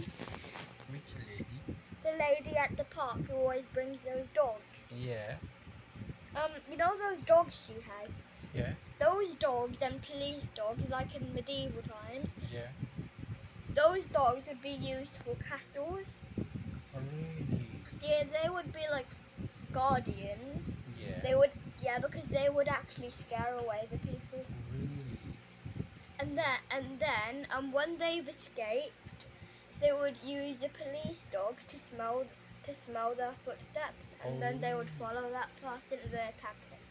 lady. Which lady? The lady at the park who always brings those dogs. Yeah. You know those dogs she has? Yeah. Those dogs and police dogs, like in medieval times, Yeah. those dogs would be used for castles. Oh, really? They would be like guardians. Yeah. They would, yeah, because they would actually scare away the people. Really? And then, when they've escaped, they would use a police dog to smell their footsteps, and Oh, then they would really? follow that person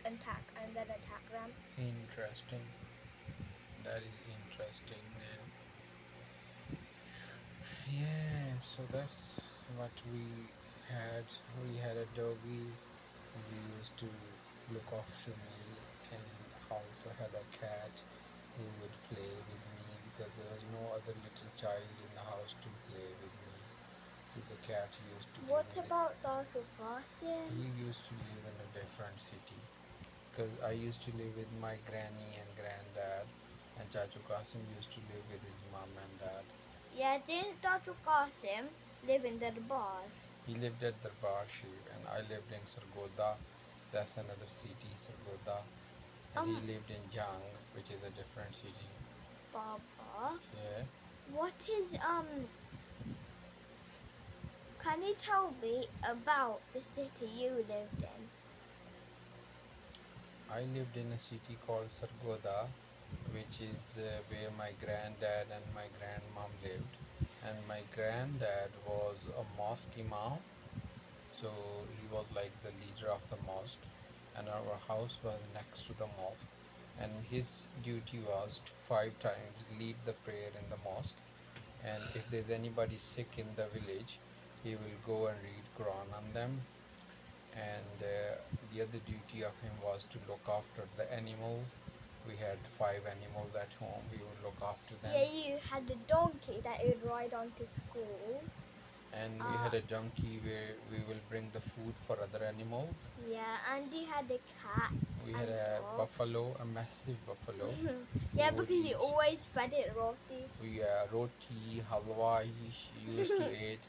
and then attack them. Interesting. That is interesting. Yeah. So that's what we had. We had a doggy. We used to look after me, and also had a cat who would play with me because there was no other little child in the house to play with me. So the cat used to What live in about Dr. he Carson? used to live in a different city because I used to live with my granny and granddad, and Chachu Qasim used to live with his mom and dad. Yeah, didn't Dr. Carson live in the bar? He lived at Darbar Shir, and I lived in Sargodha. That's another city, Sargodha. And he Um, lived in Jang, which is a different city. Baba, Yeah. what is can you tell me about the city you lived in? I lived in a city called Sargodha, which is where my granddad and my grandmom lived. And my granddad was a mosque imam, so he was like the leader of the mosque, and our house was next to the mosque. And his duty was to 5 times lead the prayer in the mosque. And if there's anybody sick in the village, he will go and read Quran on them. And the other duty of him was to look after the animals. We had 5 animals at home. He would look after them. Yeah, you had a donkey that you'd ride on to school. And we had a donkey where we will bring the food for other animals. Yeah, and you had a cat. We had a buffalo, a massive buffalo. Yeah, who would because you eat. always fed it roti. We roti, halwa. She used to eat.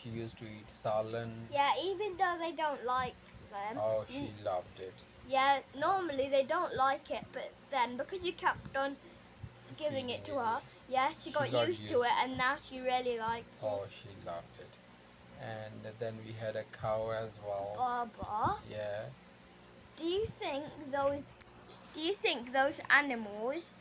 She used to eat salan. Yeah, even though they don't like them. Oh, she loved it. Yeah, normally they don't like it, but then because you kept on giving it to her, yeah, she got used to it, and now she really likes it. Oh, she loved it. And then we had a cow as well. Baba, Yeah. do you think those animals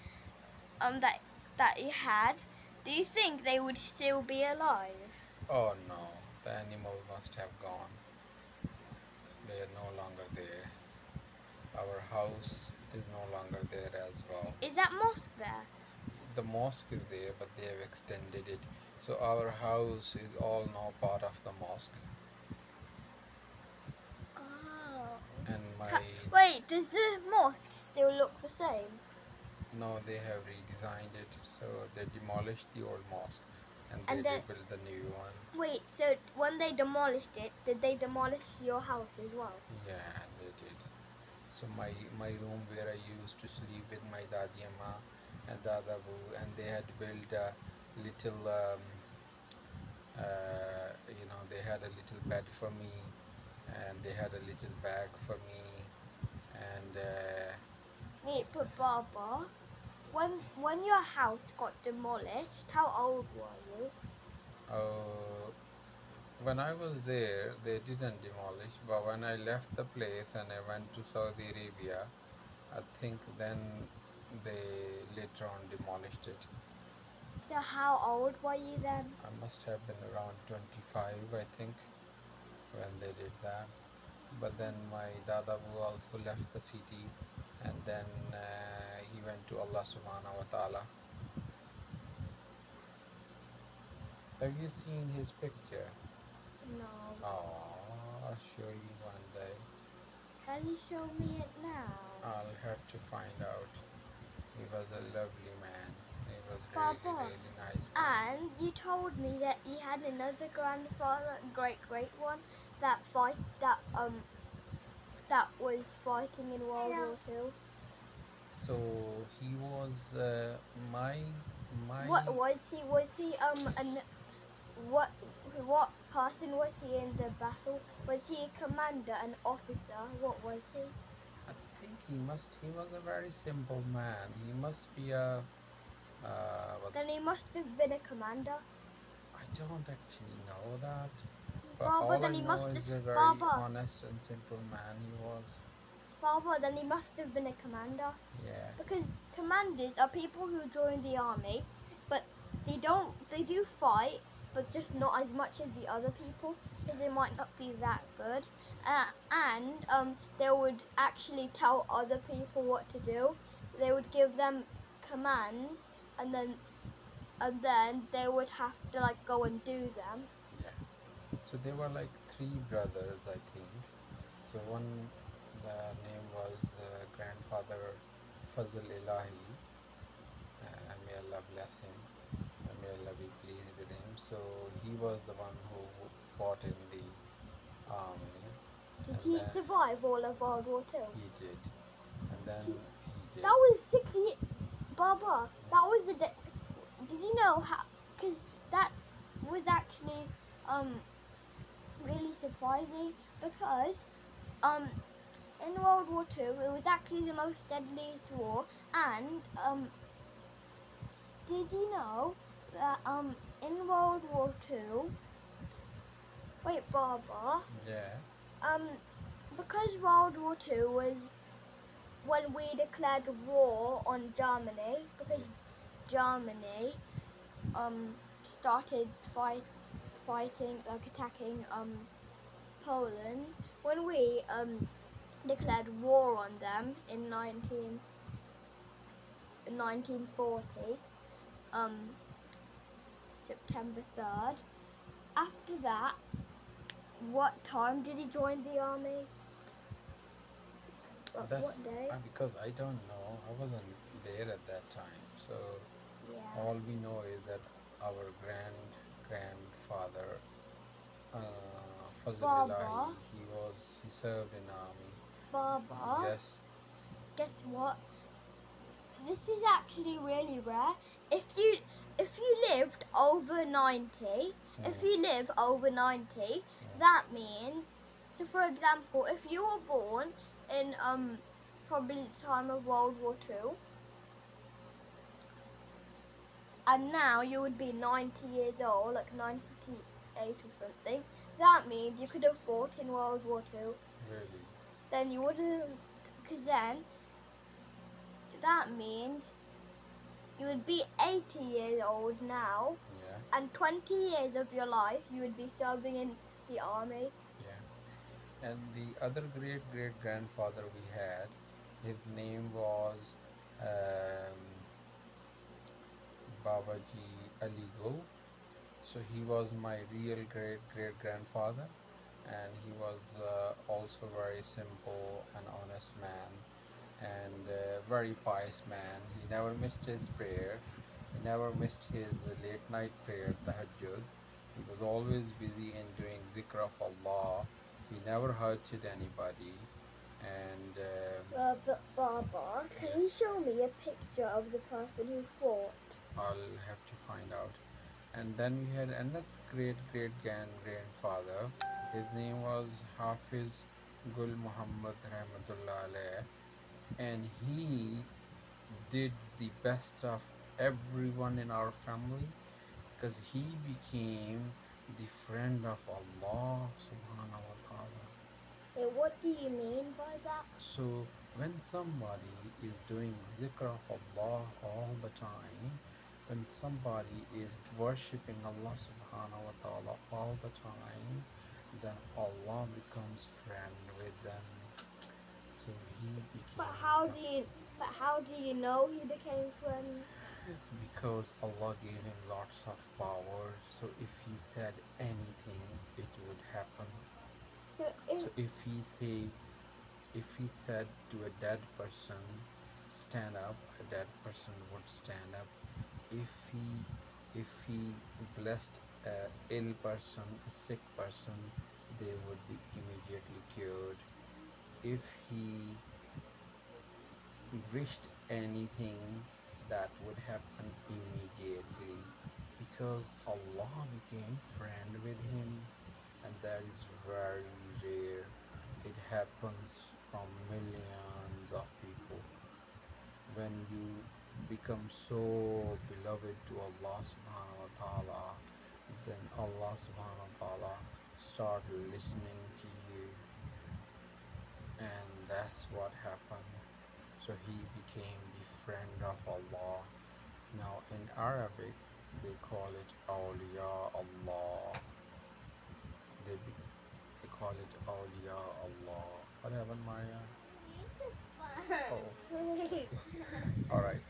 that you had, do you think they would still be alive? Oh no, the animals must have gone. They are no longer there. Our house is no longer there as well. Is that mosque there? The mosque is there, but they have extended it. So our house is all now part of the mosque. Oh. And Wait, does the mosque still look the same? No, they have redesigned it. So they demolished the old mosque and they rebuilt the new one. Wait, so when they demolished it, did they demolish your house as well? Yeah, they did. So my room where I used to sleep with my Dadi Amma and Dadabu, and they had built a little, they had a little bed for me, and they had a little bag for me, and Wait, but Baba, when your house got demolished, how old were you? when I was there, they didn't demolish, but when I left the place and I went to Saudi Arabia, I think then they later on demolished it. So how old were you then? I must have been around 25, I think, when they did that. But then my Dadabu also left the city, and then he went to Allah Subhanahu wa Ta'ala. Have you seen his picture? No. Oh, I'll show you one day. Can you show me it now? I'll have to find out. He was a lovely man. He was really nice man. And you told me that you had another grandfather, great one, that was fighting in World War II. So he was my. What was he? Was he what person was he in the battle? Was he a commander, an officer? What was he? I think he was a very simple man. He must be a, Then he must have been a commander. I don't actually know that. But Baba, all then I he know must is have, a very Baba, honest and simple man he was. Baba, then he must have been a commander. Yeah. Because commanders are people who join the army, but they do fight, but just not as much as the other people, because they might not be that good. And they would actually tell other people what to do. They would give them commands, and then they would have to like go and do them. Yeah. So they were like three brothers, I think. So one, the name was grandfather Fazl Ilahi, may Allah bless him, may Allah be pleased with him. So he was the one who fought in the army, Did and he then survive all of World War II? he did, and then he That did. was 6 years. Baba, that was the day. Did you know how? Because that was actually really surprising because in World War II it was actually the most deadliest war, and did you know that in World War II? Wait, Baba. Yeah. Um, because World War II was when we declared war on Germany, because Germany started fighting, like attacking Poland. When we declared war on them in 1940, September 3rd. After that, what time did he join the army? That's What day? because I don't know. I wasn't there at that time. So Yeah. all we know is that our grandfather Fazlillahi, Baba, he served in army. Baba, Yes. guess what? This is actually really rare. If you lived over 90, if you live over 90, that means, so for example, if you were born in probably the time of World War II, and now you would be 90 years old, like 98 or something, that means you could have fought in World War II. Really? Then you would have, because then that means you would be 80 years old now, Yeah. and 20 years of your life you would be serving in the army. Yeah. And the other great great grandfather we had, his name was um, Babaji Ali Gul. So he was my real great great grandfather, and he was also very simple and honest man, and very pious man. He never missed his prayer. He never missed his late night prayer, tahajjud. He was always busy in doing zikr of Allah. He never hurted anybody, and But Baba, can you show me a picture of the person who fought? I'll have to find out. And then we had another great great grandfather. His name was Hafiz Gul Muhammad Rahmatullah alayh, and he did the best of everyone in our family because he became the friend of Allah subhanahu wa ta'ala. What do you mean by that? So when somebody is doing zikr of Allah all the time, when somebody is worshipping Allah subhanahu wa ta'ala all the time, then Allah becomes friend with them. So he But became how do you know you became friends? because Allah gave him lots of power. So if he said anything, it would happen. So So if he said to a dead person, stand up, a dead person would stand up. If he blessed a ill person, a sick person, they would be immediately cured. If he wished anything, that would happen immediately, because Allah became friend with him, and that is very rare. It happens from millions of people. When you become so beloved to Allah subhanahu wa ta'ala, then Allah subhanahu wa ta'ala start listening to you, and that's what happened. So he became the friend of Allah. Now in Arabic they call it awliya Allah. They call it awliya Allah. What happened, Maria? Oh, all right.